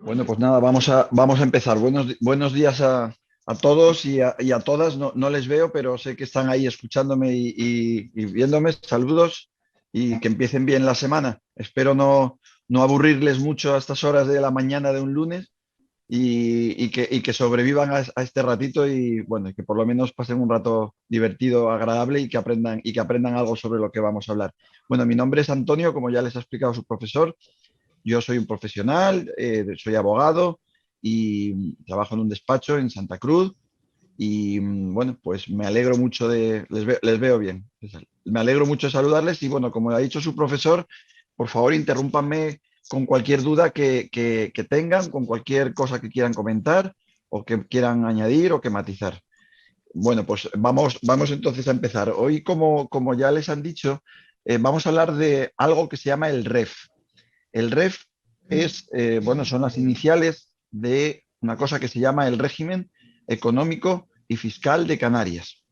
Bueno, pues nada, vamos a empezar. Buenos días a todos y a todas. No, no les veo, pero sé que están ahí escuchándome y viéndome. Saludos y que empiecen bien la semana. Espero no aburrirles mucho a estas horas de la mañana de un lunes y que sobrevivan a este ratito y bueno, y que por lo menos pasen un rato divertido, agradable y que aprendan algo sobre lo que vamos a hablar. Bueno, mi nombre es Antonio, como ya les ha explicado su profesor. Yo soy un profesional, soy abogado y trabajo en un despacho en Santa Cruz y bueno, pues me alegro mucho les veo bien. Me alegro mucho de saludarles y bueno, como ha dicho su profesor, por favor interrúmpanme con cualquier duda que tengan, con cualquier cosa que quieran comentar o que quieran añadir o que matizar. Bueno, pues vamos entonces a empezar. Hoy, como ya les han dicho, vamos a hablar de algo que se llama el REF. El REF bueno, son las iniciales de una cosa que se llama el régimen económico y fiscal de Canarias.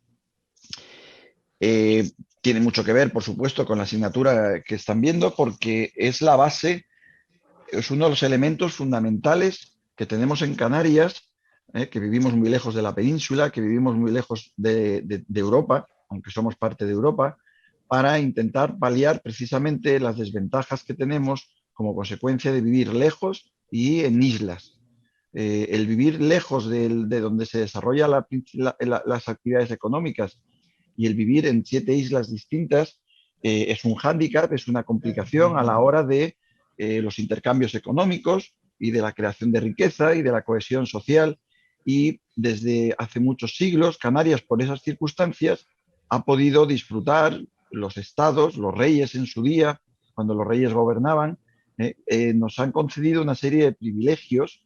Tiene mucho que ver, por supuesto, con la asignatura que están viendo, porque es la base, es uno de los elementos fundamentales que tenemos en Canarias, que vivimos muy lejos de la península, que vivimos muy lejos de Europa, aunque somos parte de Europa, para intentar paliar precisamente las desventajas que tenemos como consecuencia de vivir lejos y en islas. El vivir lejos de donde se desarrollan las actividades económicas y el vivir en 7 islas distintas es un hándicap, es una complicación a la hora de los intercambios económicos y de la creación de riqueza y de la cohesión social. Y desde hace muchos siglos, Canarias, por esas circunstancias, ha podido disfrutar los estados, los reyes en su día, cuando los reyes gobernaban, nos han concedido una serie de privilegios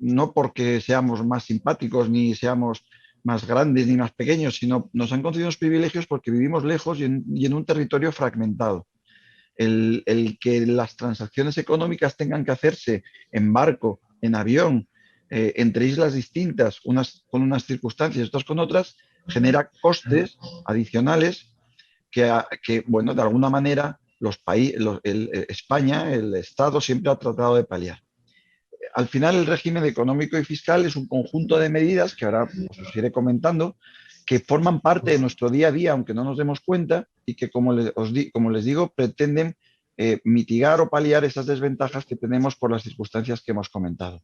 no porque seamos más simpáticos, ni seamos más grandes, ni más pequeños, sino nos han concedido unos privilegios porque vivimos lejos y en un territorio fragmentado. El que las transacciones económicas tengan que hacerse en barco, en avión, entre islas distintas, unas con unas circunstancias, otras con otras, genera costes adicionales bueno, de alguna manera España, el Estado, siempre ha tratado de paliar. Al final, el régimen económico y fiscal es un conjunto de medidas que ahora os iré comentando, que forman parte de nuestro día a día, aunque no nos demos cuenta, y que, como les digo, pretenden mitigar o paliar esas desventajas que tenemos por las circunstancias que hemos comentado.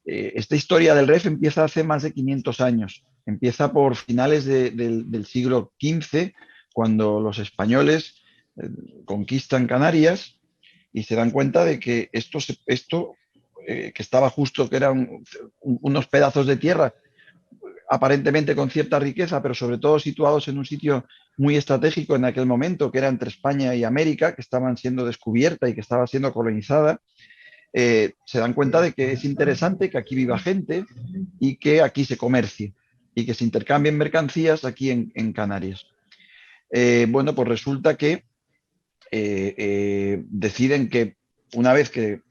Esta historia del REF empieza hace más de 500 años. Empieza por finales del siglo XV, cuando los españoles conquistan Canarias y se dan cuenta de que esto que estaba justo, que eran unos pedazos de tierra, aparentemente con cierta riqueza, pero sobre todo situados en un sitio muy estratégico en aquel momento, que era entre España y América, que estaban siendo descubierta y que estaba siendo colonizada, se dan cuenta de que es interesante que aquí viva gente y que aquí se comercie y que se intercambien mercancías aquí en Canarias. Bueno, pues resulta que deciden que una vez que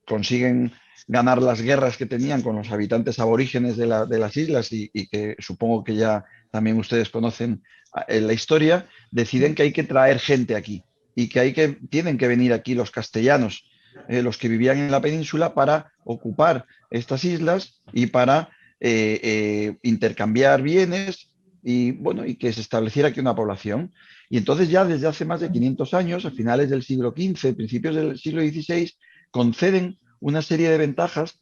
consiguen ganar las guerras que tenían con los habitantes aborígenes de las islas y que supongo que ya también ustedes conocen en la historia, deciden que hay que traer gente aquí y que tienen que venir aquí los castellanos, los que vivían en la península, para ocupar estas islas y para intercambiar bienes y, bueno, y que se estableciera aquí una población. Y entonces ya desde hace más de 500 años, a finales del siglo XV, principios del siglo XVI, conceden una serie de ventajas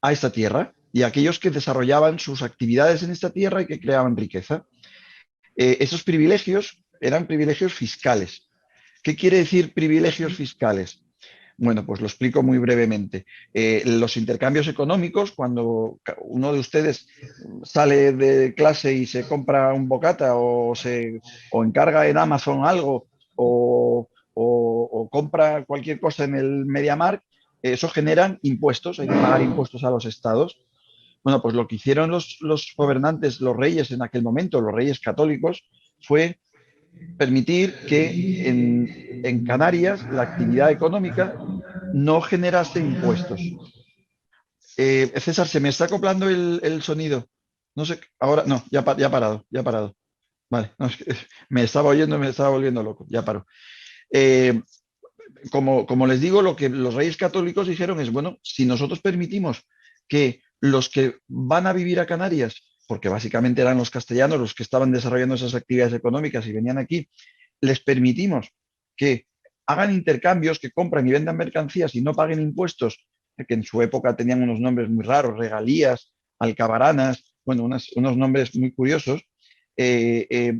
a esta tierra y a aquellos que desarrollaban sus actividades en esta tierra y que creaban riqueza. Esos privilegios eran privilegios fiscales. ¿Qué quiere decir privilegios fiscales? Bueno, pues lo explico muy brevemente. Los intercambios económicos, cuando uno de ustedes sale de clase y se compra un bocata o encarga en Amazon algo o compra cualquier cosa en el MediaMarkt, eso generan impuestos, hay que pagar impuestos a los estados. Bueno, pues lo que hicieron los gobernantes, los reyes en aquel momento, los reyes católicos, fue permitir que en Canarias la actividad económica no generase impuestos. César, se me está acoplando el sonido. No sé, ahora no, ya ha parado, ya ha parado. Vale, no, es que me estaba oyendo y me estaba volviendo loco, ya paró. Eh, como les digo, lo que los reyes católicos dijeron es, bueno, si nosotros permitimos que los que van a vivir a Canarias, porque básicamente eran los castellanos los que estaban desarrollando esas actividades económicas y venían aquí, les permitimos que hagan intercambios, que compran y vendan mercancías y no paguen impuestos, que en su época tenían unos nombres muy raros, regalías, alcabaranas, bueno, unos nombres muy curiosos,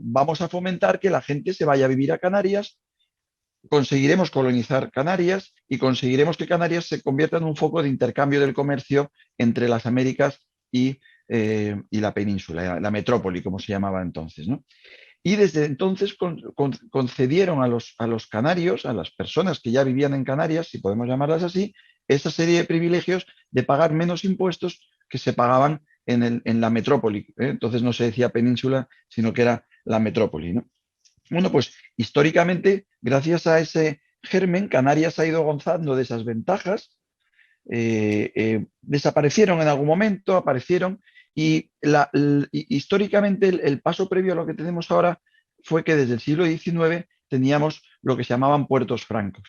vamos a fomentar que la gente se vaya a vivir a Canarias, conseguiremos colonizar Canarias y conseguiremos que Canarias se convierta en un foco de intercambio del comercio entre las Américas y la península, la metrópoli, como se llamaba entonces, ¿no? Y desde entonces concedieron a los canarios, a las personas que ya vivían en Canarias, si podemos llamarlas así, esa serie de privilegios de pagar menos impuestos que se pagaban en la metrópoli. Entonces no se decía península, sino que era la metrópoli, ¿no? Bueno, pues históricamente, gracias a ese germen, Canarias ha ido gozando de esas ventajas. Desaparecieron en algún momento, aparecieron, y históricamente el paso previo a lo que tenemos ahora fue que desde el siglo XIX teníamos lo que se llamaban puertos francos.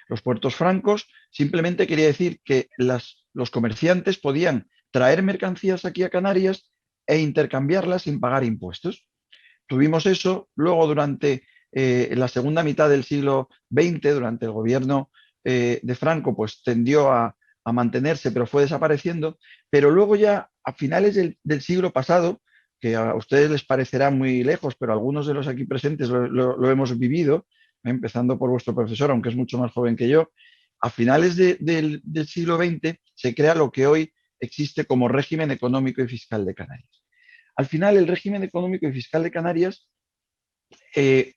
Los puertos francos simplemente quería decir que los comerciantes podían traer mercancías aquí a Canarias e intercambiarlas sin pagar impuestos. Tuvimos eso, luego durante la segunda mitad del siglo XX, durante el gobierno de Franco, pues tendió a mantenerse, pero fue desapareciendo, pero luego ya a finales del siglo pasado, que a ustedes les parecerá muy lejos, pero algunos de los aquí presentes lo hemos vivido, empezando por vuestro profesor, aunque es mucho más joven que yo, a finales del siglo XX se crea lo que hoy existe como régimen económico y fiscal de Canarias. Al final, el régimen económico y fiscal de Canarias eh,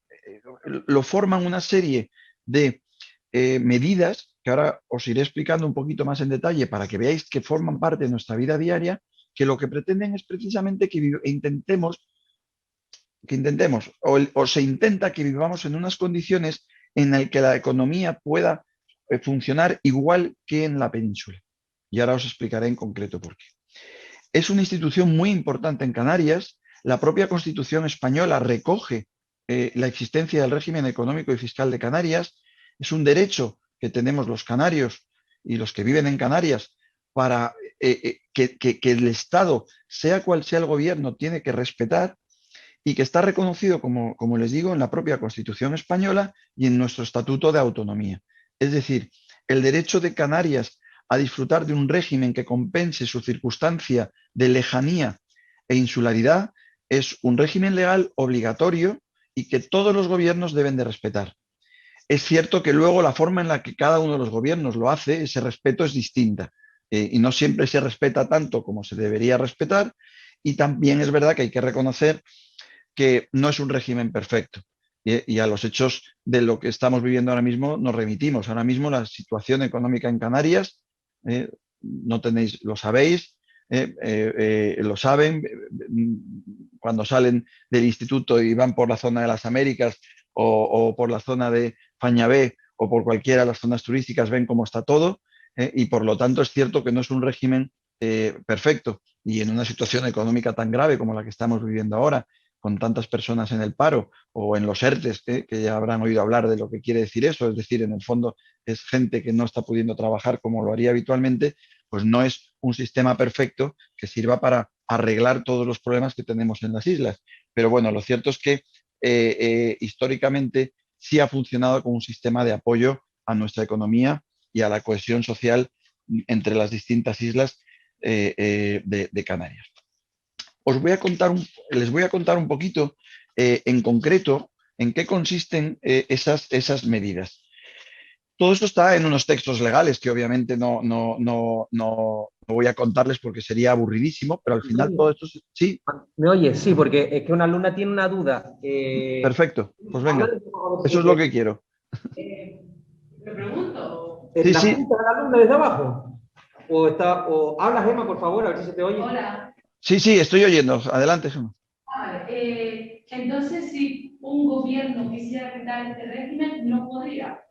lo forman una serie de medidas que ahora os iré explicando un poquito más en detalle para que veáis que forman parte de nuestra vida diaria, que lo que pretenden es precisamente que intentemos o se intenta que vivamos en unas condiciones en las que la economía pueda funcionar igual que en la península. Y ahora os explicaré en concreto por qué. Es una institución muy importante en Canarias. La propia Constitución española recoge la existencia del régimen económico y fiscal de Canarias. Es un derecho que tenemos los canarios y los que viven en Canarias para que el Estado, sea cual sea el gobierno, tiene que respetar y que está reconocido, como les digo, en la propia Constitución española y en nuestro Estatuto de Autonomía. Es decir, el derecho de Canarias a disfrutar de un régimen que compense su circunstancia de lejanía e insularidad es un régimen legal obligatorio y que todos los gobiernos deben de respetar. Es cierto que luego la forma en la que cada uno de los gobiernos lo hace, ese respeto es distinta y no siempre se respeta tanto como se debería respetar, y también es verdad que hay que reconocer que no es un régimen perfecto. Y a los hechos de lo que estamos viviendo ahora mismo nos remitimos. Ahora mismo la situación económica en Canarias, no tenéis, lo sabéis, lo saben, cuando salen del instituto y van por la zona de las Américas o por la zona de Fañabé o por cualquiera de las zonas turísticas, ven cómo está todo, y por lo tanto es cierto que no es un régimen perfecto, y en una situación económica tan grave como la que estamos viviendo ahora, con tantas personas en el paro o en los ERTES, que ya habrán oído hablar de lo que quiere decir eso, es decir, en el fondo es gente que no está pudiendo trabajar como lo haría habitualmente, pues no es un sistema perfecto que sirva para arreglar todos los problemas que tenemos en las islas. Pero bueno, lo cierto es que históricamente sí ha funcionado como un sistema de apoyo a nuestra economía y a la cohesión social entre las distintas islas de Canarias. Les voy a contar un poquito en concreto en qué consisten esas medidas. Todo esto está en unos textos legales que obviamente no voy a contarles porque sería aburridísimo, pero al final todo esto sí, ¿Me oyes? Sí, porque es que una alumna tiene una duda. perfecto. Pues Habla venga, de favor, eso es lo que quiero. te pregunto. Sí, ¿La sí, escucha de la alumna desde abajo? O habla, Gemma, por favor, a ver si se te oye. Hola. sí, sí, estoy oyendo. Adelante, Gemma. Vale, entonces, si un gobierno quisiera quitar este régimen, no podría.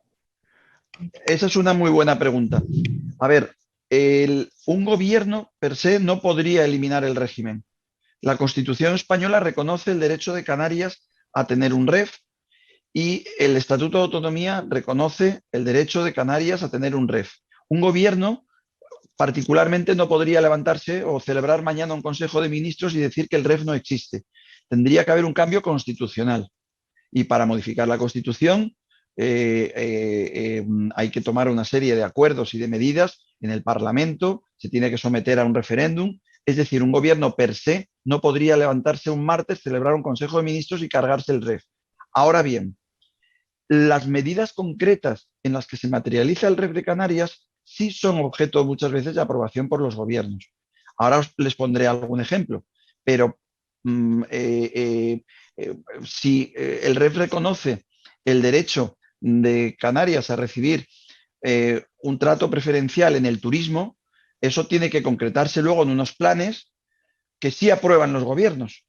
Esa es una muy buena pregunta. A ver, un gobierno per se no podría eliminar el régimen. La Constitución española reconoce el derecho de Canarias a tener un REF y el Estatuto de Autonomía reconoce el derecho de Canarias a tener un REF. Un gobierno particularmente no podría levantarse o celebrar mañana un Consejo de Ministros y decir que el REF no existe. Tendría que haber un cambio constitucional. Y para modificar la Constitución hay que tomar una serie de acuerdos y de medidas en el Parlamento, se tiene que someter a un referéndum. Es decir, un gobierno per se no podría levantarse un martes, celebrar un Consejo de Ministros y cargarse el REF. Ahora bien, las medidas concretas en las que se materializa el REF de Canarias sí son objeto muchas veces de aprobación por los gobiernos. Ahora les pondré algún ejemplo, pero si el REF reconoce el derecho de Canarias a recibir un trato preferencial en el turismo, eso tiene que concretarse luego en unos planes que sí aprueban los gobiernos.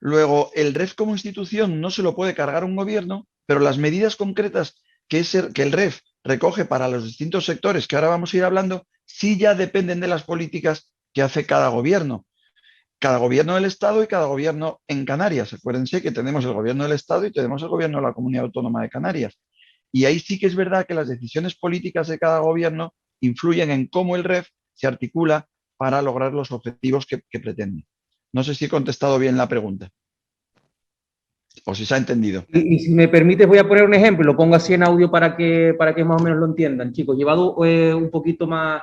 Luego, el REF como institución no se lo puede cargar un gobierno, pero las medidas concretas que el REF recoge para los distintos sectores que ahora vamos a ir hablando, sí ya dependen de las políticas que hace cada gobierno. Cada gobierno del Estado y cada gobierno en Canarias. Acuérdense que tenemos el gobierno del Estado y tenemos el gobierno de la Comunidad Autónoma de Canarias. Y ahí sí que es verdad que las decisiones políticas de cada gobierno influyen en cómo el REF se articula para lograr los objetivos que pretende. No sé si he contestado bien la pregunta o si se ha entendido. Y si me permites, voy a poner un ejemplo, lo pongo así en audio para que más o menos lo entiendan, chicos. Llevado un poquito más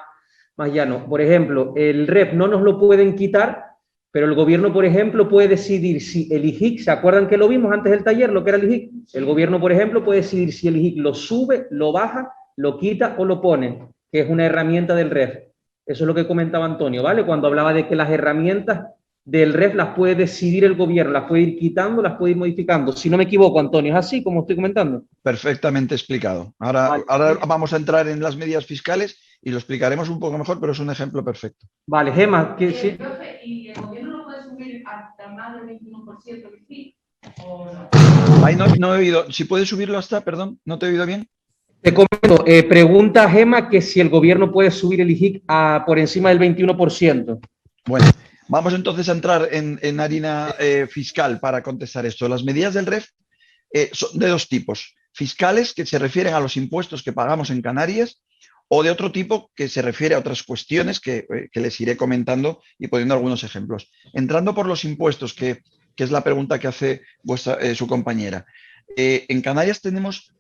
llano. Por ejemplo, el REF no nos lo pueden quitar, pero el gobierno, por ejemplo, puede decidir si el IJIC, ¿se acuerdan que lo vimos antes del taller, lo que era el IJIC? El gobierno, por ejemplo, puede decidir si el IJIC lo sube, lo baja, lo quita o lo pone, que es una herramienta del REF. Eso es lo que comentaba Antonio, ¿vale? Cuando hablaba de que las herramientas del REF las puede decidir el gobierno, las puede ir quitando, las puede ir modificando. Si no me equivoco, Antonio, ¿es así como estoy comentando? Perfectamente explicado. Ahora vamos a entrar en las medidas fiscales y lo explicaremos un poco mejor, pero es un ejemplo perfecto. Vale, Gemma, que sí. Profe, ¿y el gobierno no puede subir hasta más del 21% que sí? ¿O no? Ahí no he oído. Si puedes subirlo hasta, perdón, no te he oído bien. Te comento, pregunta Gemma que si el gobierno puede subir el IJIC por encima del 21%. Bueno, vamos entonces a entrar en harina fiscal para contestar esto. Las medidas del REF son de dos tipos. Fiscales, que se refieren a los impuestos que pagamos en Canarias, o de otro tipo que se refiere a otras cuestiones que les iré comentando y poniendo algunos ejemplos. Entrando por los impuestos, que es la pregunta que hace su compañera. En Canarias tenemos,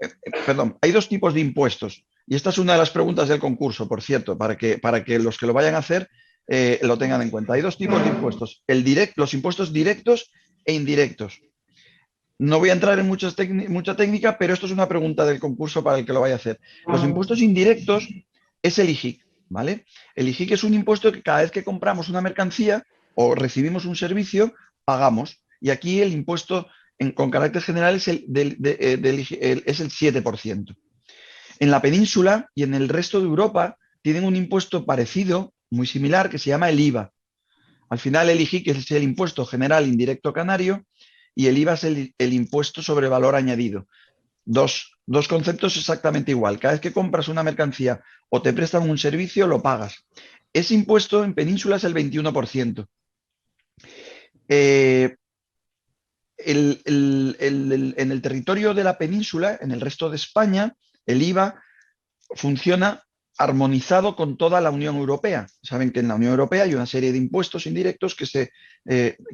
hay dos tipos de impuestos. Y esta es una de las preguntas del concurso, por cierto, para que los que lo vayan a hacer lo tengan en cuenta. Hay dos tipos de impuestos, los impuestos directos e indirectos. No voy a entrar en mucha técnica, pero esto es una pregunta del concurso para el que lo vaya a hacer. Los impuestos indirectos es el IJIC, ¿vale? El IJIC es un impuesto que cada vez que compramos una mercancía o recibimos un servicio, pagamos. Y aquí el impuesto con carácter general es el 7%. En la península y en el resto de Europa tienen un impuesto parecido, muy similar, que se llama el IVA. Al final el IJIC es el impuesto general indirecto canario y el IVA es el impuesto sobre valor añadido. Dos conceptos exactamente igual. Cada vez que compras una mercancía o te prestan un servicio, lo pagas. Ese impuesto en península es el 21%. En el territorio de la península, en el resto de España, el IVA funciona armonizado con toda la Unión Europea. Saben que en la Unión Europea hay una serie de impuestos indirectos que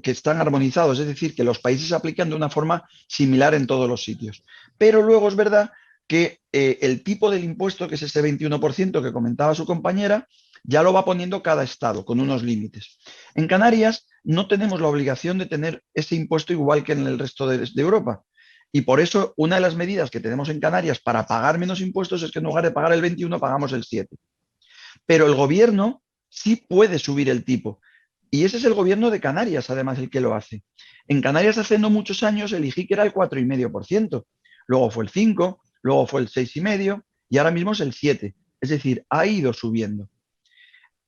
están armonizados, es decir, que los países aplican de una forma similar en todos los sitios. Pero luego es verdad que el tipo del impuesto, que es ese 21% que comentaba su compañera, ya lo va poniendo cada estado con unos límites. En Canarias no tenemos la obligación de tener ese impuesto igual que en el resto de Europa. Y por eso una de las medidas que tenemos en Canarias para pagar menos impuestos es que en lugar de pagar el 21 pagamos el 7. Pero el gobierno sí puede subir el tipo. Y ese es el gobierno de Canarias, además, el que lo hace. En Canarias hace no muchos años el IJIC era el 4,5%. Luego fue el 5%, luego fue el 6,5% y ahora mismo es el 7%. Es decir, ha ido subiendo.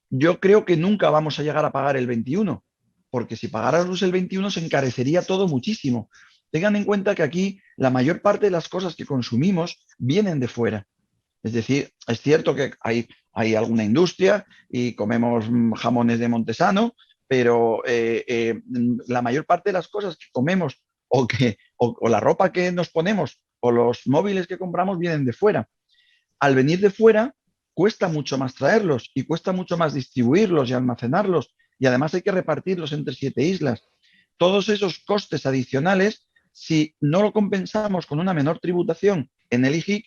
Yo creo que nunca vamos a llegar a pagar el 21%, porque si pagáramos el 21 se encarecería todo muchísimo. Tengan en cuenta que aquí la mayor parte de las cosas que consumimos vienen de fuera. Es decir, es cierto que hay alguna industria y comemos jamones de Montesano, pero la mayor parte de las cosas que comemos o la ropa que nos ponemos o los móviles que compramos vienen de fuera. Al venir de fuera, cuesta mucho más traerlos y cuesta mucho más distribuirlos y almacenarlos. Y además hay que repartirlos entre 7 islas. Todos esos costes adicionales, si no lo compensamos con una menor tributación en el IGIC,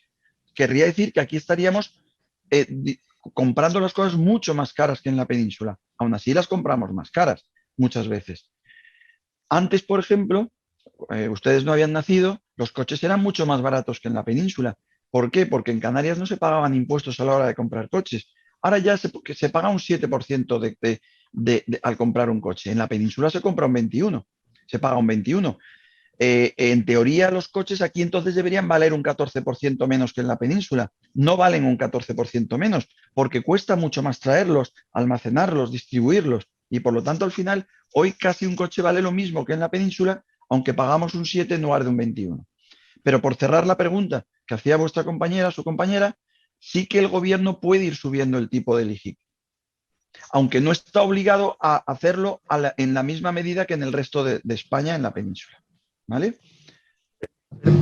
querría decir que aquí estaríamos comprando las cosas mucho más caras que en la península. Aún así las compramos más caras muchas veces. Antes, por ejemplo, ustedes no habían nacido, los coches eran mucho más baratos que en la península. ¿Por qué? Porque en Canarias no se pagaban impuestos a la hora de comprar coches. Ahora ya se paga un 7% al comprar un coche. En la península se compra un 21%, se paga un 21%. En teoría, los coches aquí entonces deberían valer un 14% menos que en la península. No valen un 14% menos, porque cuesta mucho más traerlos, almacenarlos, distribuirlos. Y por lo tanto, al final, hoy casi un coche vale lo mismo que en la península, aunque pagamos un 7 en lugar de un 21. Pero por cerrar la pregunta que hacía vuestra compañera, su compañera, sí que el gobierno puede ir subiendo el tipo del IGIC, aunque no está obligado a hacerlo en la misma medida que en el resto de España en la península. ¿Vale?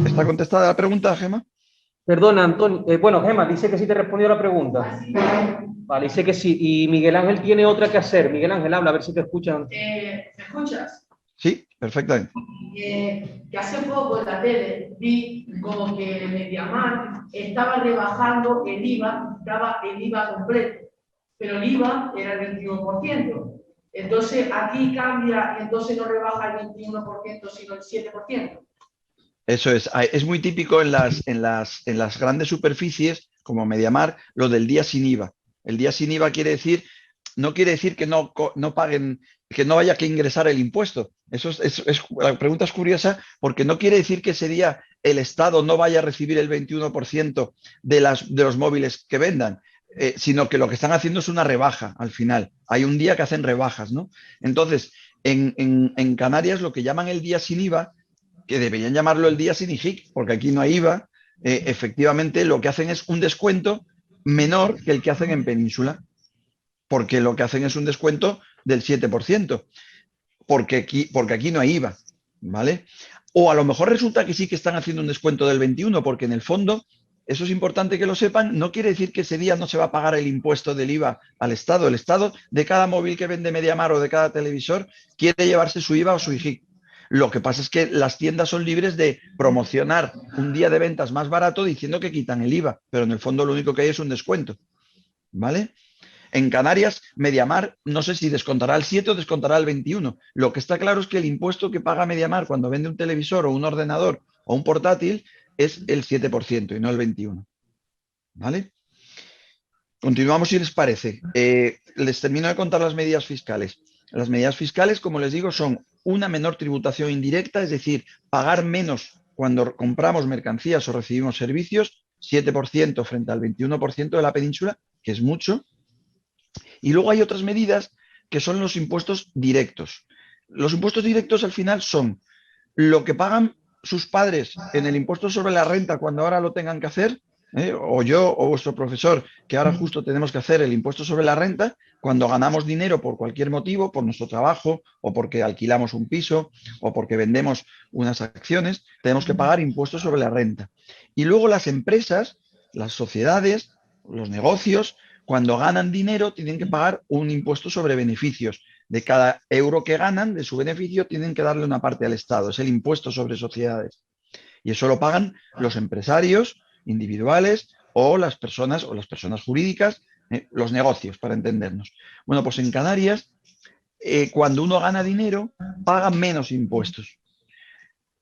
¿Está contestada la pregunta, Gemma? Perdona, Antonio. Bueno, Gemma, dice que sí te respondió la pregunta. Vale, dice que sí. Y Miguel Ángel tiene otra que hacer. Miguel Ángel, habla, a ver si te escuchan. ¿Me escuchas? Sí, perfectamente. Que hace poco en la tele vi como que Mediamar estaba rebajando el IVA, daba el IVA completo, pero el IVA era el 21%. Entonces aquí cambia, entonces no rebaja el 21%, sino el 7%. Eso es muy típico en las grandes superficies, como Mediamar, lo del día sin IVA. El día sin IVA no quiere decir que no paguen, que no haya que ingresar el impuesto. La pregunta es curiosa porque no quiere decir que ese día el Estado no vaya a recibir el 21% de los móviles que vendan, sino que lo que están haciendo es una rebaja al final. Hay un día que hacen rebajas, ¿no? Entonces, en Canarias lo que llaman el día sin IVA, que deberían llamarlo el día sin IGIC, porque aquí no hay IVA, efectivamente lo que hacen es un descuento menor que el que hacen en Península, porque lo que hacen es un descuento del 7%, porque aquí no hay IVA, ¿vale? O a lo mejor resulta que sí que están haciendo un descuento del 21%, porque en el fondo, eso es importante que lo sepan, no quiere decir que ese día no se va a pagar el impuesto del IVA al Estado. El Estado, de cada móvil que vende Mediamar o de cada televisor, quiere llevarse su IVA o su IGIC. Lo que pasa es que las tiendas son libres de promocionar un día de ventas más barato diciendo que quitan el IVA, pero en el fondo lo único que hay es un descuento, ¿vale? En Canarias, Mediamar, no sé si descontará el 7 o descontará el 21. Lo que está claro es que el impuesto que paga Mediamar cuando vende un televisor o un ordenador o un portátil es el 7% y no el 21%, ¿vale? Continuamos si les parece. Les termino de contar las medidas fiscales. Las medidas fiscales, como les digo, son una menor tributación indirecta, es decir, pagar menos cuando compramos mercancías o recibimos servicios, 7% frente al 21% de la península, que es mucho. Y luego hay otras medidas que son los impuestos directos. Los impuestos directos al final son lo que pagan sus padres en el impuesto sobre la renta cuando ahora lo tengan que hacer, o yo o vuestro profesor, que ahora justo tenemos que hacer el impuesto sobre la renta, cuando ganamos dinero por cualquier motivo, por nuestro trabajo, o porque alquilamos un piso, o porque vendemos unas acciones, tenemos que pagar impuestos sobre la renta. Y luego las empresas, las sociedades, los negocios, cuando ganan dinero, tienen que pagar un impuesto sobre beneficios. De cada euro que ganan de su beneficio, tienen que darle una parte al Estado. Es el impuesto sobre sociedades. Y eso lo pagan los empresarios individuales o las personas jurídicas, los negocios, para entendernos. Bueno, pues en Canarias, cuando uno gana dinero, paga menos impuestos.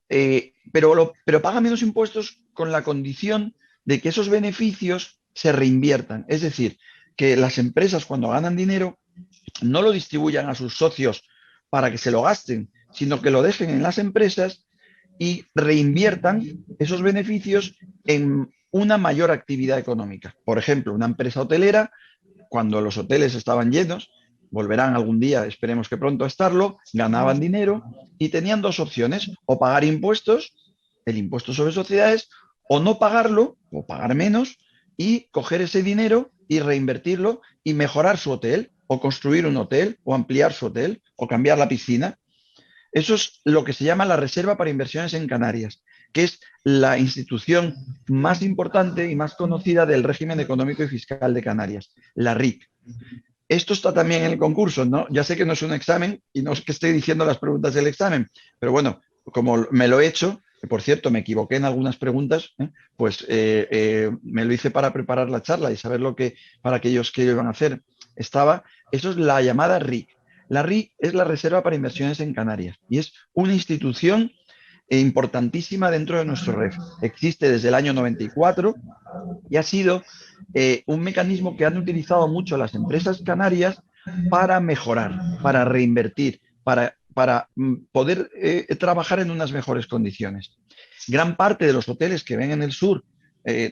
Pero paga menos impuestos con la condición de que esos beneficios se reinviertan. Es decir, que las empresas cuando ganan dinero no lo distribuyan a sus socios para que se lo gasten, sino que lo dejen en las empresas y reinviertan esos beneficios en una mayor actividad económica. Por ejemplo, una empresa hotelera, cuando los hoteles estaban llenos, volverán algún día, esperemos que pronto a estarlo, ganaban dinero y tenían dos opciones, o pagar impuestos, el impuesto sobre sociedades, o no pagarlo, o pagar menos, y coger ese dinero y reinvertirlo y mejorar su hotel, o construir un hotel, o ampliar su hotel, o cambiar la piscina. Eso es lo que se llama la reserva para inversiones en Canarias, que es la institución más importante y más conocida del régimen económico y fiscal de Canarias, la RIC. Esto está también en el concurso, ¿no? Ya sé que no es un examen y no es que estoy diciendo las preguntas del examen, pero bueno, como me lo he hecho, que por cierto me equivoqué en algunas preguntas, pues me lo hice para preparar la charla y saber lo que para aquellos que iban a hacer estaba. Eso es la llamada RIC. La RIC es la Reserva para Inversiones en Canarias y es una institución importantísima dentro de nuestro REF. Existe desde el año 94 y ha sido un mecanismo que han utilizado mucho las empresas canarias para mejorar, para reinvertir, para poder trabajar en unas mejores condiciones. Gran parte de los hoteles que ven en el sur,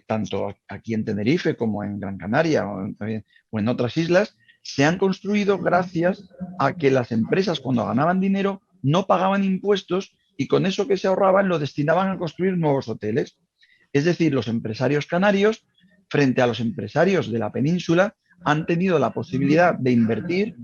tanto aquí en Tenerife como en Gran Canaria o en otras islas, se han construido gracias a que las empresas, cuando ganaban dinero, no pagaban impuestos y con eso que se ahorraban lo destinaban a construir nuevos hoteles. Es decir, los empresarios canarios, frente a los empresarios de la península, han tenido la posibilidad de invertir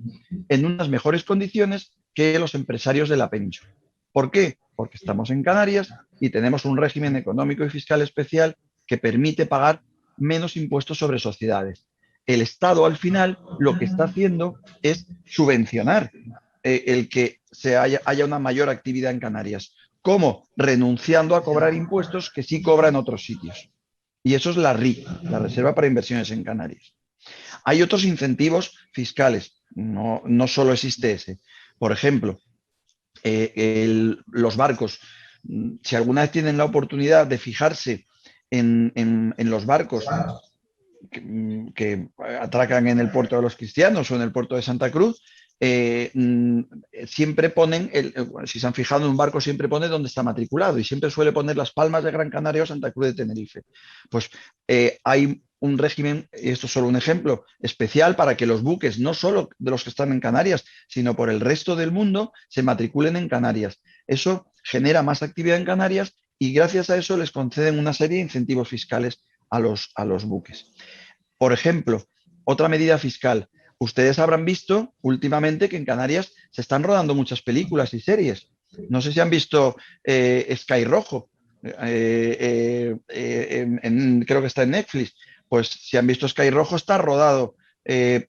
en unas mejores condiciones que los empresarios de la península. ¿Por qué? Porque estamos en Canarias y tenemos un régimen económico y fiscal especial que permite pagar menos impuestos sobre sociedades. El Estado, al final, lo que está haciendo es subvencionar el que haya una mayor actividad en Canarias. ¿Cómo? Renunciando a cobrar impuestos que sí cobra en otros sitios. Y eso es la RIC, la Reserva para Inversiones en Canarias. Hay otros incentivos fiscales, no solo existe ese. Por ejemplo, los barcos, si alguna vez tienen la oportunidad de fijarse en los barcos que atracan en el puerto de los Cristianos o en el puerto de Santa Cruz, siempre ponen, si se han fijado en un barco, siempre pone dónde está matriculado y siempre suele poner Las Palmas de Gran Canaria o Santa Cruz de Tenerife. Pues hay un régimen, y esto es solo un ejemplo, especial para que los buques, no solo de los que están en Canarias, sino por el resto del mundo, se matriculen en Canarias. Eso genera más actividad en Canarias y gracias a eso les conceden una serie de incentivos fiscales a los buques. Por ejemplo, otra medida fiscal. Ustedes habrán visto últimamente que en Canarias se están rodando muchas películas y series. No sé si han visto Sky Rojo, creo que está en Netflix. Pues si han visto Sky Rojo, está rodado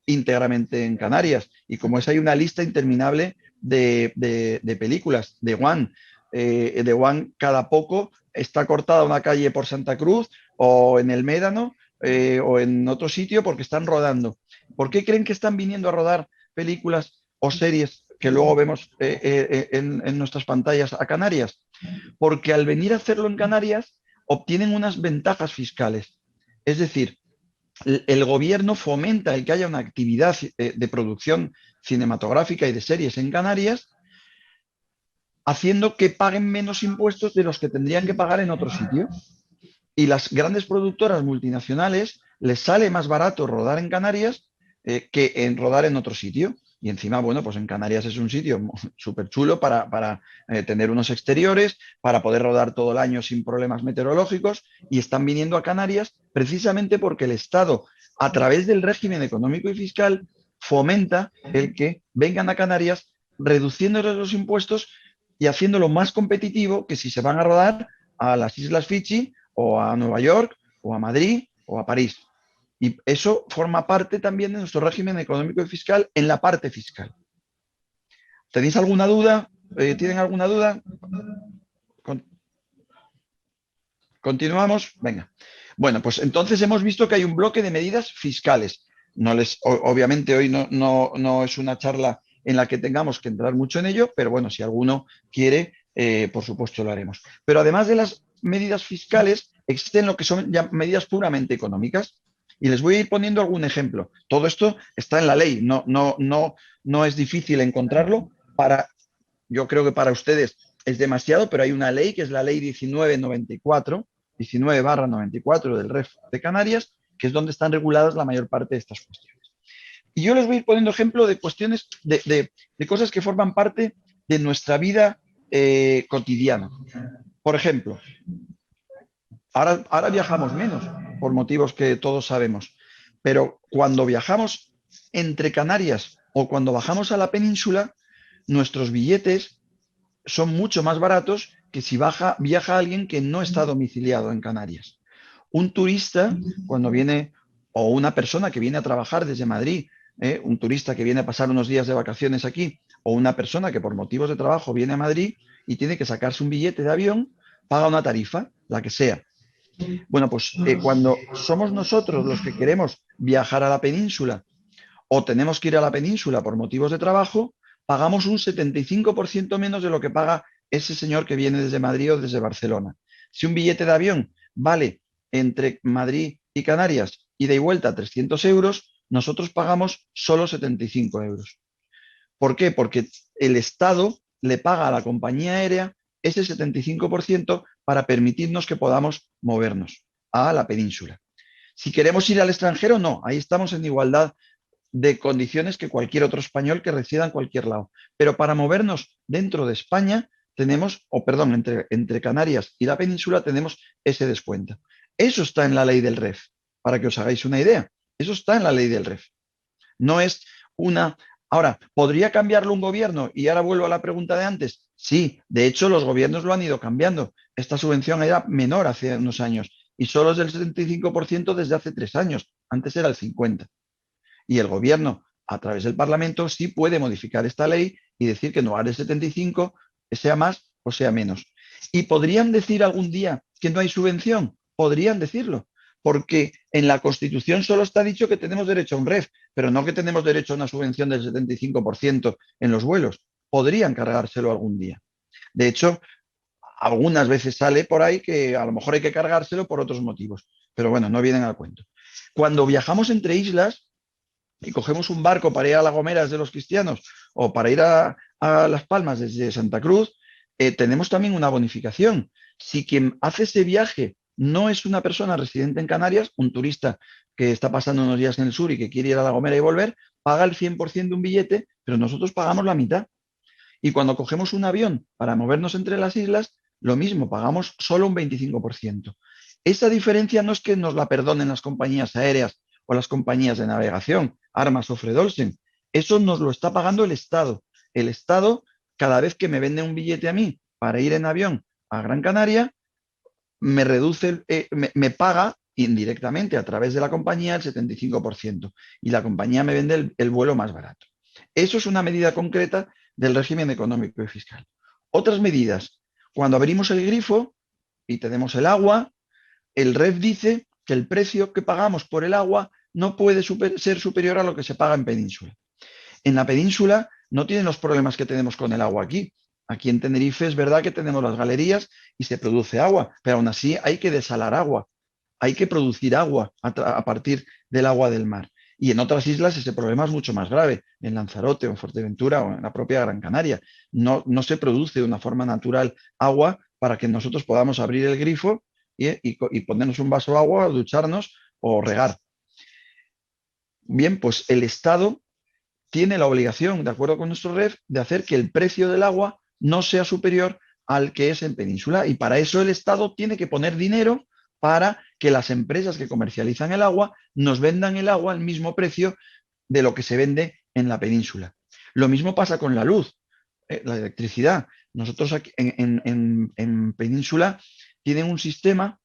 íntegramente en Canarias. Y como es, hay una lista interminable de películas. The One, cada poco está cortada una calle por Santa Cruz o en el Médano o en otro sitio porque están rodando. ¿Por qué creen que están viniendo a rodar películas o series que luego vemos en nuestras pantallas a Canarias? Porque al venir a hacerlo en Canarias obtienen unas ventajas fiscales. Es decir, el gobierno fomenta el que haya una actividad de producción cinematográfica y de series en Canarias, haciendo que paguen menos impuestos de los que tendrían que pagar en otro sitio. Y las grandes productoras multinacionales les sale más barato rodar en Canarias que en rodar en otro sitio. Y encima, bueno, pues en Canarias es un sitio súper chulo para tener unos exteriores, para poder rodar todo el año sin problemas meteorológicos, y están viniendo a Canarias precisamente porque el Estado, a través del régimen económico y fiscal, fomenta el que vengan a Canarias reduciéndoles los impuestos y haciéndolo más competitivo que si se van a rodar a las Islas Fiji o a Nueva York o a Madrid o a París. Y eso forma parte también de nuestro régimen económico y fiscal en la parte fiscal. ¿Tenéis alguna duda? ¿Tienen alguna duda? ¿Continuamos? Venga. Bueno, pues entonces hemos visto que hay un bloque de medidas fiscales. Obviamente hoy no es una charla en la que tengamos que entrar mucho en ello, pero bueno, si alguno quiere, por supuesto lo haremos. Pero además de las medidas fiscales, existen lo que son ya medidas puramente económicas. Y les voy a ir poniendo algún ejemplo. Todo esto está en la ley, no es difícil encontrarlo. Yo creo que para ustedes es demasiado, pero hay una ley que es la ley 19/94 del REF de Canarias, que es donde están reguladas la mayor parte de estas cuestiones. Y yo les voy a ir poniendo ejemplo de cuestiones, de cosas que forman parte de nuestra vida cotidiana. Por ejemplo, ahora viajamos menos, por motivos que todos sabemos, pero cuando viajamos entre Canarias o cuando bajamos a la península, nuestros billetes son mucho más baratos que si viaja alguien que no está domiciliado en Canarias. Un turista, cuando viene, o una persona que viene a trabajar desde Madrid, un turista que viene a pasar unos días de vacaciones aquí, o una persona que por motivos de trabajo viene a Madrid y tiene que sacarse un billete de avión, paga una tarifa, la que sea. Bueno, pues cuando somos nosotros los que queremos viajar a la península o tenemos que ir a la península por motivos de trabajo, pagamos un 75% menos de lo que paga ese señor que viene desde Madrid o desde Barcelona. Si un billete de avión vale entre Madrid y Canarias ida y vuelta 300 euros, nosotros pagamos solo 75 euros. ¿Por qué? Porque el Estado le paga a la compañía aérea ese 75% para permitirnos que podamos movernos a la península. Si queremos ir al extranjero, no, ahí estamos en igualdad de condiciones que cualquier otro español que resida en cualquier lado. Pero para movernos dentro de España tenemos, o perdón, entre Canarias y la península tenemos ese descuento. Eso está en la ley del REF, para que os hagáis una idea. Eso está en la ley del REF. No es una... Ahora, ¿podría cambiarlo un gobierno? Y ahora vuelvo a la pregunta de antes. Sí, de hecho los gobiernos lo han ido cambiando. Esta subvención era menor hace unos años y solo es del 75% desde hace 3 años. Antes era el 50%. Y el gobierno, a través del Parlamento, sí puede modificar esta ley y decir que en lugar de 75 sea más o sea menos. ¿Y podrían decir algún día que no hay subvención? Podrían decirlo, porque en la Constitución solo está dicho que tenemos derecho a un REF, pero no que tenemos derecho a una subvención del 75% en los vuelos. Podrían cargárselo algún día. De hecho, algunas veces sale por ahí que a lo mejor hay que cargárselo por otros motivos, pero bueno, no vienen al cuento. Cuando viajamos entre islas, y cogemos un barco para ir a La Gomera de los cristianos o para ir a Las Palmas desde Santa Cruz, tenemos también una bonificación. Si quien hace ese viaje no es una persona residente en Canarias, un turista que está pasando unos días en el sur y que quiere ir a La Gomera y volver, paga el 100% de un billete, pero nosotros pagamos la mitad. Y cuando cogemos un avión para movernos entre las islas, lo mismo, pagamos solo un 25%. Esa diferencia no es que nos la perdonen las compañías aéreas o las compañías de navegación, Armas o Fred Olsen. Eso nos lo está pagando el Estado. El Estado, cada vez que me vende un billete a mí para ir en avión a Gran Canaria, me reduce, me paga indirectamente a través de la compañía el 75% y la compañía me vende el vuelo más barato. Eso es una medida concreta del régimen económico y fiscal. Otras medidas, cuando abrimos el grifo y tenemos el agua, el REF dice que el precio que pagamos por el agua no puede ser superior a lo que se paga en península. En la península no tienen los problemas que tenemos con el agua aquí. Aquí en Tenerife es verdad que tenemos las galerías y se produce agua, pero aún así hay que desalar agua, hay que producir agua a partir del agua del mar. Y en otras islas ese problema es mucho más grave, en Lanzarote o en Fuerteventura o en la propia Gran Canaria. No se produce de una forma natural agua para que nosotros podamos abrir el grifo y ponernos un vaso de agua, ducharnos o regar. Bien, pues el Estado tiene la obligación, de acuerdo con nuestro REF, de hacer que el precio del agua no sea superior al que es en península. Y para eso el Estado tiene que poner dinero para que las empresas que comercializan el agua nos vendan el agua al mismo precio de lo que se vende en la península. Lo mismo pasa con la luz, la electricidad. Nosotros aquí en península tienen un sistema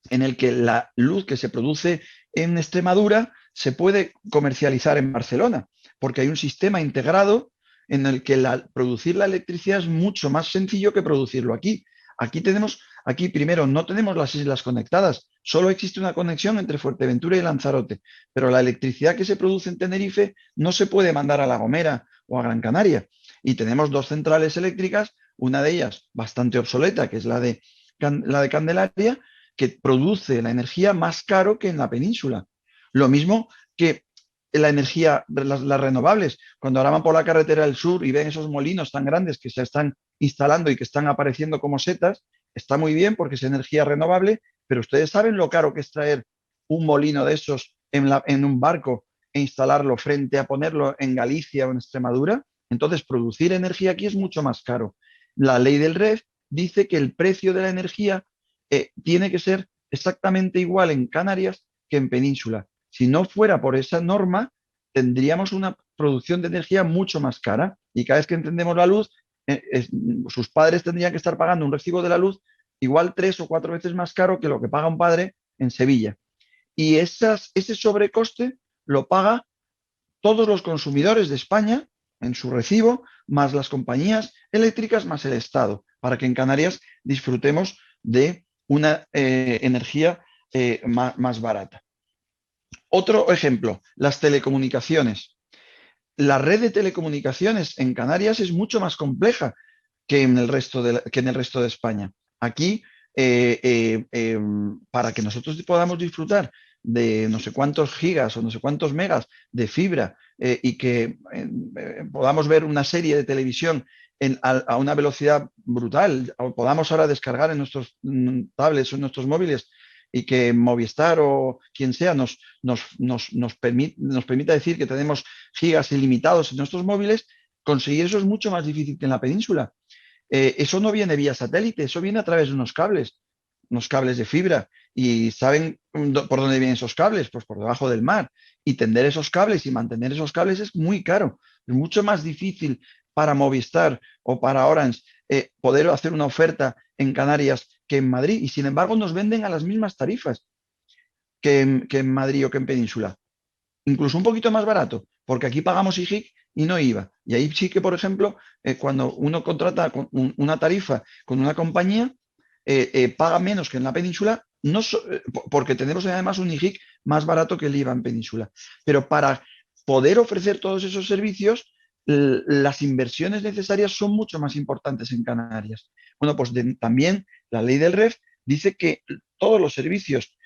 en el que la luz que se produce en Extremadura se puede comercializar en Barcelona, porque hay un sistema integrado en el que producir la electricidad es mucho más sencillo que producirlo aquí. Aquí primero no tenemos las islas conectadas, solo existe una conexión entre Fuerteventura y Lanzarote, pero la electricidad que se produce en Tenerife no se puede mandar a La Gomera o a Gran Canaria. Y tenemos 2 centrales eléctricas, una de ellas bastante obsoleta, que es la de Candelaria, que produce la energía más caro que en la península. Lo mismo que la energía, las renovables. Cuando ahora van por la carretera del sur y ven esos molinos tan grandes que se están instalando y que están apareciendo como setas, está muy bien porque es energía renovable, pero ustedes saben lo caro que es traer un molino de esos en un barco e instalarlo frente a ponerlo en Galicia o en Extremadura. Entonces, producir energía aquí es mucho más caro. La ley del REF dice que el precio de la energía tiene que ser exactamente igual en Canarias que en península. Si no fuera por esa norma, tendríamos una producción de energía mucho más cara y cada vez que encendemos la luz, sus padres tendrían que estar pagando un recibo de la luz igual 3 o 4 veces más caro que lo que paga un padre en Sevilla. Y ese sobrecoste lo paga todos los consumidores de España en su recibo, más las compañías eléctricas, más el Estado, para que en Canarias disfrutemos de una energía más barata. Otro ejemplo, las telecomunicaciones. La red de telecomunicaciones en Canarias es mucho más compleja que en el resto de España. Aquí, para que nosotros podamos disfrutar de no sé cuántos gigas o no sé cuántos megas de fibra y que podamos ver una serie de televisión a una velocidad brutal, o podamos ahora descargar en nuestros tablets o en nuestros móviles y que Movistar o quien sea nos permita decir que tenemos gigas ilimitados en nuestros móviles, conseguir eso es mucho más difícil que en la península. Eso no viene vía satélite, eso viene a través de unos cables de fibra. ¿Y saben por dónde vienen esos cables? Pues por debajo del mar. Y tender esos cables y mantener esos cables es muy caro. Es mucho más difícil para Movistar o para Orange poder hacer una oferta en Canarias que en Madrid. Y sin embargo nos venden a las mismas tarifas que en Madrid o que en Península. Incluso un poquito más barato, porque aquí pagamos IGIC y no IVA. Y ahí sí que, por ejemplo, cuando uno contrata una tarifa con una compañía, paga menos que en la península, porque tenemos además un IGIC más barato que el IVA en península. Pero para poder ofrecer todos esos servicios, las inversiones necesarias son mucho más importantes en Canarias. Bueno, pues también la ley del REF dice que todos los servicios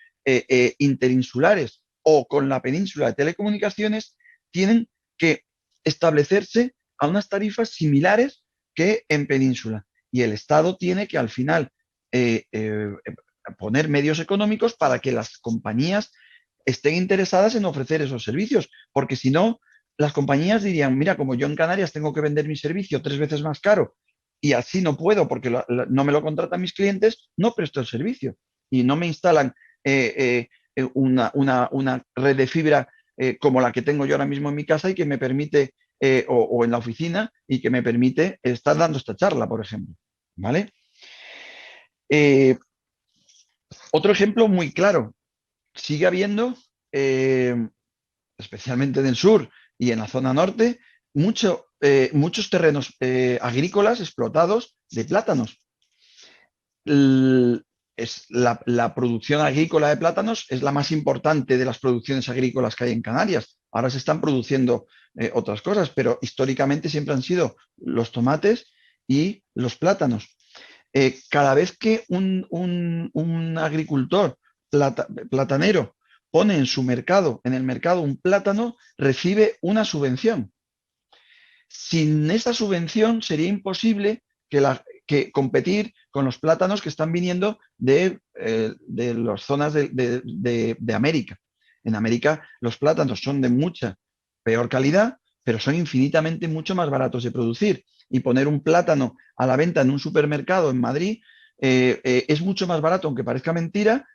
interinsulares o con la península de telecomunicaciones tienen que establecerse a unas tarifas similares que en península. Y el Estado tiene que al final poner medios económicos para que las compañías estén interesadas en ofrecer esos servicios, porque si no, las compañías dirían, mira, como yo en Canarias tengo que vender mi servicio 3 veces más caro y así no puedo porque no me lo contratan mis clientes, no presto el servicio y no me instalan una red de fibra como la que tengo yo ahora mismo en mi casa y que me permite, o en la oficina, y que me permite estar dando esta charla, por ejemplo. ¿Vale? Otro ejemplo muy claro, sigue habiendo, especialmente en el sur y en la zona norte, muchos terrenos agrícolas explotados de plátanos. La producción agrícola de plátanos es la más importante de las producciones agrícolas que hay en Canarias. Ahora se están produciendo otras cosas, pero históricamente siempre han sido los tomates y los plátanos. Cada vez que un agricultor platanero pone en el mercado un plátano, recibe una subvención. Sin esa subvención sería imposible que competir con los plátanos que están viniendo de las zonas de América. En América los plátanos son de mucha peor calidad, pero son infinitamente mucho más baratos de producir. Y poner un plátano a la venta en un supermercado en Madrid es mucho más barato, aunque parezca mentira,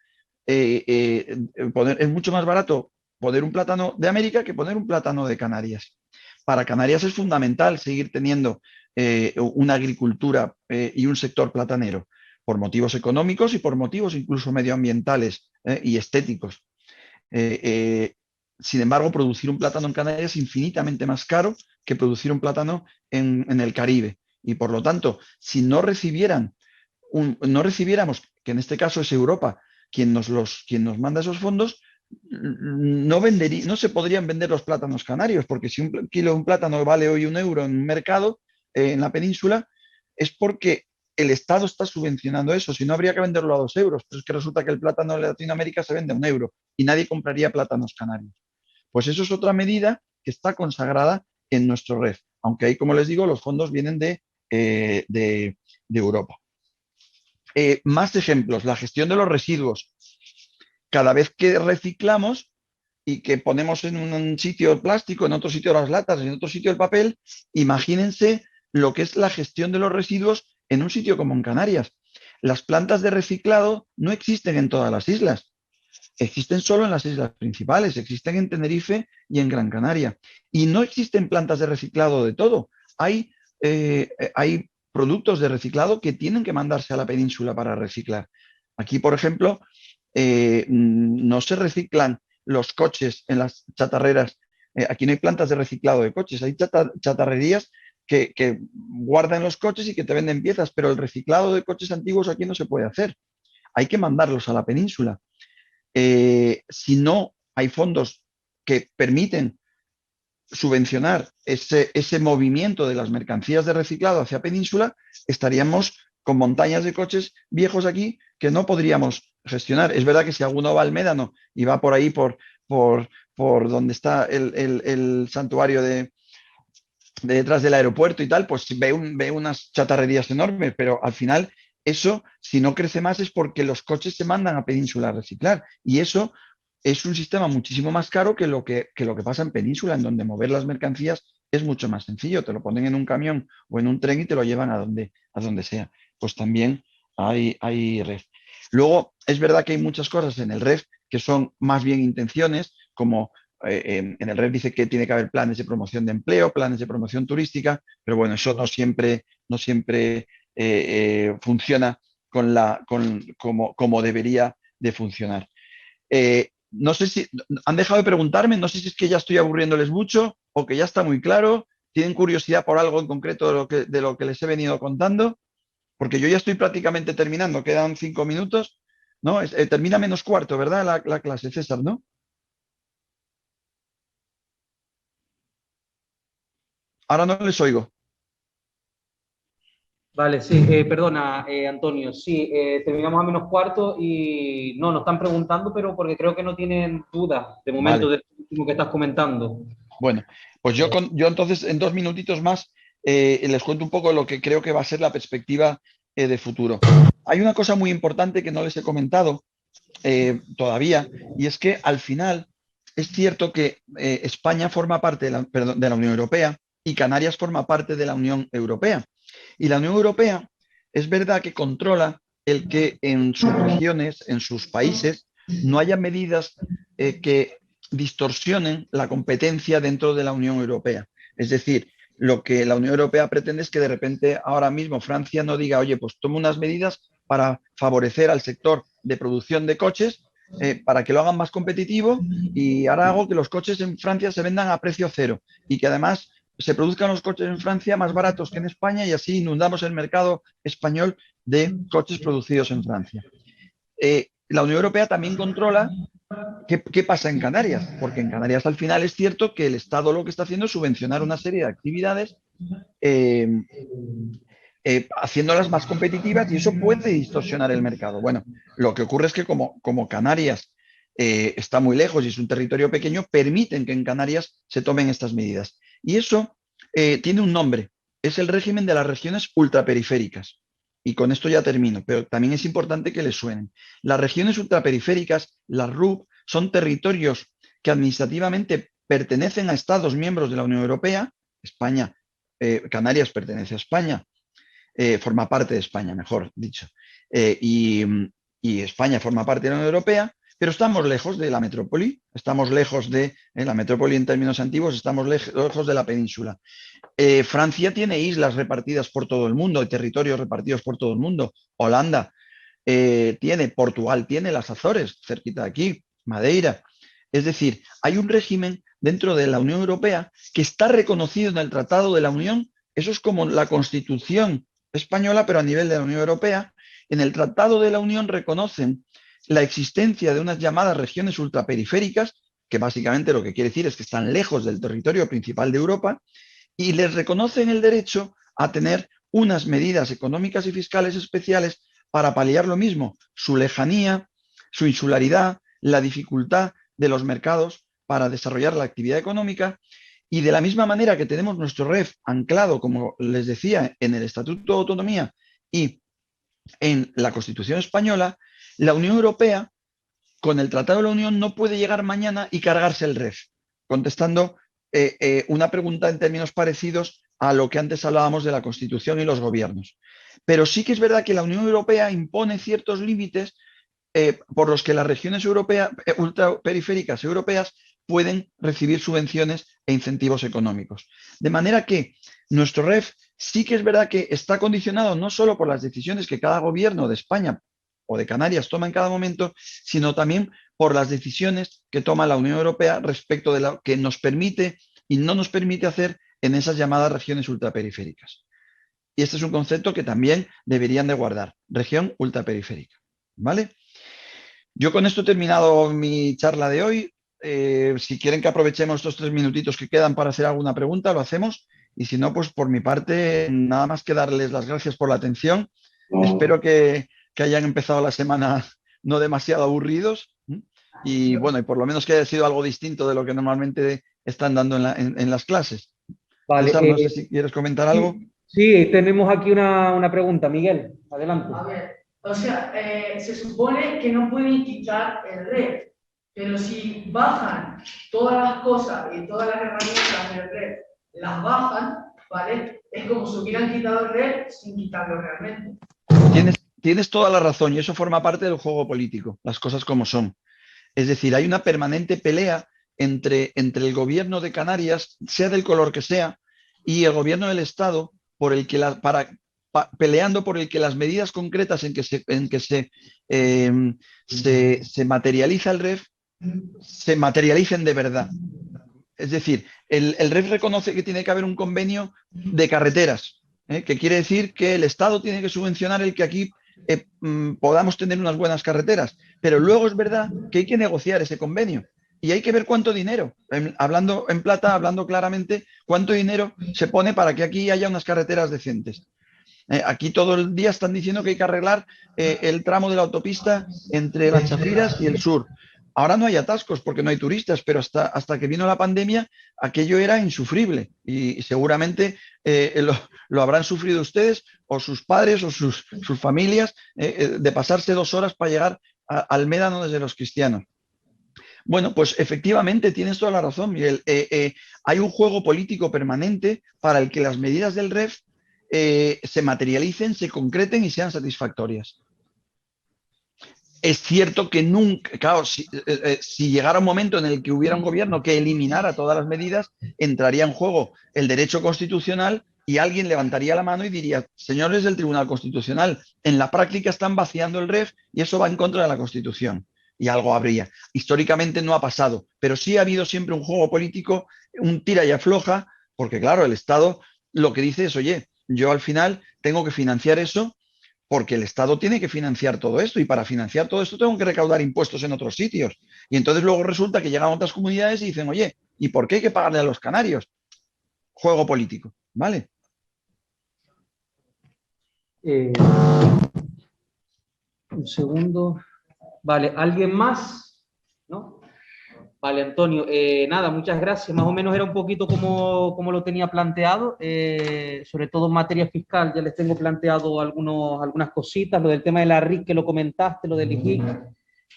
es mucho más barato poner un plátano de América que poner un plátano de Canarias. Para Canarias es fundamental seguir teniendo una agricultura y un sector platanero, por motivos económicos y por motivos incluso medioambientales y estéticos. Sin embargo, producir un plátano en Canarias es infinitamente más caro que producir un plátano en el Caribe. Y por lo tanto, si no recibiéramos, que en este caso es Europa, quien nos manda esos fondos, no se podrían vender los plátanos canarios, porque si un kilo de un plátano vale hoy €1 en un mercado, en la península, es porque el Estado está subvencionando eso, si no habría que venderlo a €2, pero es que resulta que el plátano de Latinoamérica se vende a €1 y nadie compraría plátanos canarios. Pues eso es otra medida que está consagrada en nuestro REF, aunque ahí, como les digo, los fondos vienen de Europa. Más ejemplos, la gestión de los residuos. Cada vez que reciclamos y que ponemos en un sitio el plástico, en otro sitio las latas, en otro sitio el papel, imagínense lo que es la gestión de los residuos en un sitio como en Canarias. Las plantas de reciclado no existen en todas las islas, existen solo en las islas principales, existen en Tenerife y en Gran Canaria. Y no existen plantas de reciclado de todo. Hay productos de reciclado que tienen que mandarse a la península para reciclar. Aquí, por ejemplo, no se reciclan los coches en las chatarreras. Aquí no hay plantas de reciclado de coches, hay chatarrerías que guardan los coches y que te venden piezas, pero el reciclado de coches antiguos aquí no se puede hacer. Hay que mandarlos a la península. Si no hay fondos que permiten subvencionar ese movimiento de las mercancías de reciclado hacia península, estaríamos con montañas de coches viejos aquí que no podríamos gestionar. Es verdad que si alguno va al Médano y va por ahí, por donde está el santuario de detrás del aeropuerto y tal, pues ve unas chatarrerías enormes, pero al final eso, si no crece más, es porque los coches se mandan a península a reciclar. Y eso es un sistema muchísimo más caro que lo que pasa en península, en donde mover las mercancías es mucho más sencillo. Te lo ponen en un camión o en un tren y te lo llevan a donde sea. Pues también hay REF. Luego, es verdad que hay muchas cosas en el REF que son más bien intenciones, como en el REF dice que tiene que haber planes de promoción de empleo, planes de promoción turística, pero bueno, eso no siempre funciona como debería de funcionar. No sé si han dejado de preguntarme, no sé si es que ya estoy aburriéndoles mucho o que ya está muy claro. ¿Tienen curiosidad por algo en concreto de lo que les he venido contando? Porque yo ya estoy prácticamente terminando, quedan 5 minutos, ¿no? Termina menos cuarto, ¿verdad? La clase, César, ¿no? Ahora no les oigo. Vale, sí, perdona, Antonio, sí, terminamos a menos cuarto y no, nos están preguntando, pero porque creo que no tienen dudas de momento Vale. de lo que estás comentando. Bueno, pues yo entonces en 2 minutitos más les cuento un poco lo que creo que va a ser la perspectiva de futuro. Hay una cosa muy importante que no les he comentado todavía, y es que al final es cierto que España forma parte de la Unión Europea y Canarias forma parte de la Unión Europea. Y la Unión Europea es verdad que controla el que en sus regiones, en sus países, no haya medidas que distorsionen la competencia dentro de la Unión Europea. Es decir, lo que la Unión Europea pretende es que de repente ahora mismo Francia no diga, oye, pues tomo unas medidas para favorecer al sector de producción de coches para que lo hagan más competitivo y ahora hago que los coches en Francia se vendan a precio cero y que además se produzcan los coches en Francia más baratos que en España y así inundamos el mercado español de coches producidos en Francia. La Unión Europea también controla qué pasa en Canarias, porque en Canarias al final es cierto que el Estado lo que está haciendo es subvencionar una serie de actividades haciéndolas más competitivas y eso puede distorsionar el mercado. Bueno, lo que ocurre es que como Canarias está muy lejos y es un territorio pequeño, permiten que en Canarias se tomen estas medidas. Y eso tiene un nombre, es el régimen de las regiones ultraperiféricas. Y con esto ya termino, pero también es importante que les suenen. Las regiones ultraperiféricas, las RUP, son territorios que administrativamente pertenecen a Estados miembros de la Unión Europea. España, Canarias pertenece a España, forma parte de España, mejor dicho, y España forma parte de la Unión Europea, pero estamos lejos de la metrópoli, estamos lejos de la metrópoli en términos antiguos, estamos lejos de la península. Francia tiene islas repartidas por todo el mundo, territorios repartidos por todo el mundo. Holanda tiene, Portugal tiene las Azores, cerquita de aquí, Madeira. Es decir, hay un régimen dentro de la Unión Europea que está reconocido en el Tratado de la Unión. Eso es como la Constitución española, pero a nivel de la Unión Europea. En el Tratado de la Unión reconocen la existencia de unas llamadas regiones ultraperiféricas, que básicamente lo que quiere decir es que están lejos del territorio principal de Europa, y les reconocen el derecho a tener unas medidas económicas y fiscales especiales para paliar lo mismo, su lejanía, su insularidad, la dificultad de los mercados para desarrollar la actividad económica. Y de la misma manera que tenemos nuestro REF anclado, como les decía, en el Estatuto de Autonomía y en la Constitución española, la Unión Europea, con el Tratado de la Unión, no puede llegar mañana y cargarse el REF, contestando una pregunta en términos parecidos a lo que antes hablábamos de la Constitución y los gobiernos. Pero sí que es verdad que la Unión Europea impone ciertos límites por los que las regiones ultraperiféricas europeas pueden recibir subvenciones e incentivos económicos. De manera que nuestro REF Sí que es verdad que está condicionado no solo por las decisiones que cada gobierno de España o de Canarias toma en cada momento, sino también por las decisiones que toma la Unión Europea respecto de lo que nos permite y no nos permite hacer en esas llamadas regiones ultraperiféricas. Y este es un concepto que también deberían de guardar, región ultraperiférica. ¿Vale? Yo con esto he terminado mi charla de hoy. Si quieren que aprovechemos estos 3 minutitos que quedan para hacer alguna pregunta, lo hacemos. Y si no, pues por mi parte, nada más que darles las gracias por la atención. Espero que hayan empezado la semana no demasiado aburridos. Y bueno, y por lo menos que haya sido algo distinto de lo que normalmente están dando en las clases. Vale, César, no sé si quieres comentar algo. sí, tenemos aquí una pregunta, Miguel. Adelante. A ver, o sea, se supone que no pueden quitar el red, pero si bajan todas las cosas y todas las herramientas del red, las bajan, ¿vale? Es como si hubieran quitado el red sin quitarlo realmente. Tienes toda la razón y eso forma parte del juego político, las cosas como son. Es decir, hay una permanente pelea entre el gobierno de Canarias, sea del color que sea, y el gobierno del Estado, por el que peleando por el que las medidas concretas en que se materializa el REF se materialicen de verdad. Es decir, el REF reconoce que tiene que haber un convenio de carreteras, que quiere decir que el Estado tiene que subvencionar el que aquí podamos tener unas buenas carreteras. Pero luego es verdad que hay que negociar ese convenio y hay que ver cuánto dinero, hablando en plata, hablando claramente, cuánto dinero se pone para que aquí haya unas carreteras decentes. Aquí todo el día están diciendo que hay que arreglar el tramo de la autopista entre Las Chafiras y el sur. Ahora no hay atascos porque no hay turistas, pero hasta que vino la pandemia aquello era insufrible y seguramente lo habrán sufrido ustedes o sus padres o sus familias de pasarse 2 horas para llegar al Médano desde Los Cristianos. Bueno, pues efectivamente tienes toda la razón, Miguel. Hay un juego político permanente para el que las medidas del REF se materialicen, se concreten y sean satisfactorias. Es cierto que nunca, claro, si llegara un momento en el que hubiera un gobierno que eliminara todas las medidas, entraría en juego el derecho constitucional y alguien levantaría la mano y diría, señores del Tribunal Constitucional, en la práctica están vaciando el REF y eso va en contra de la Constitución. Y algo habría. Históricamente no ha pasado, pero sí ha habido siempre un juego político, un tira y afloja, porque claro, el Estado lo que dice es, oye, yo al final tengo que financiar eso porque el Estado tiene que financiar todo esto y para financiar todo esto tengo que recaudar impuestos en otros sitios. Y entonces luego resulta que llegan otras comunidades y dicen, oye, ¿y por qué hay que pagarle a los canarios? Juego político, ¿vale? Un segundo. Vale, ¿alguien más? ¿No? Vale, Antonio, nada, muchas gracias. Más o menos era un poquito como lo tenía planteado, sobre todo en materia fiscal, ya les tengo planteado algunas cositas, lo del tema de la RIC que lo comentaste, lo del IGIC,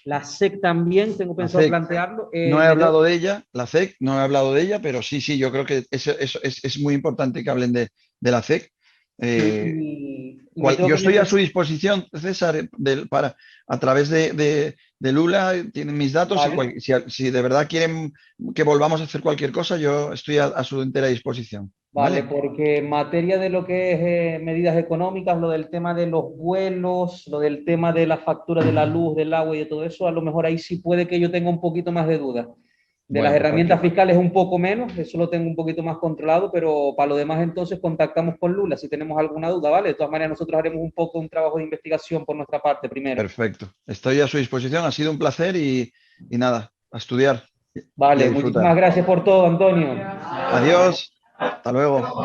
la SEC también, tengo pensado plantearlo. No he hablado de ella, la SEC, no he hablado de ella, pero sí, yo creo que eso es muy importante que hablen de la SEC. Yo estoy a su disposición, César, a través de Lula, tienen mis datos. Vale. Si de verdad quieren que volvamos a hacer cualquier cosa, yo estoy a su entera disposición. Vale, porque en materia de lo que es medidas económicas, lo del tema de los vuelos, lo del tema de la factura de la luz, del agua y de todo eso, a lo mejor ahí sí puede que yo tenga un poquito más de dudas. De las herramientas fiscales un poco menos, eso lo tengo un poquito más controlado, pero para lo demás entonces contactamos con Lula si tenemos alguna duda, ¿vale? De todas maneras nosotros haremos un trabajo de investigación por nuestra parte primero. Perfecto, estoy a su disposición, ha sido un placer y nada, a estudiar. Vale, muchísimas gracias por todo, Antonio. Adiós, hasta luego.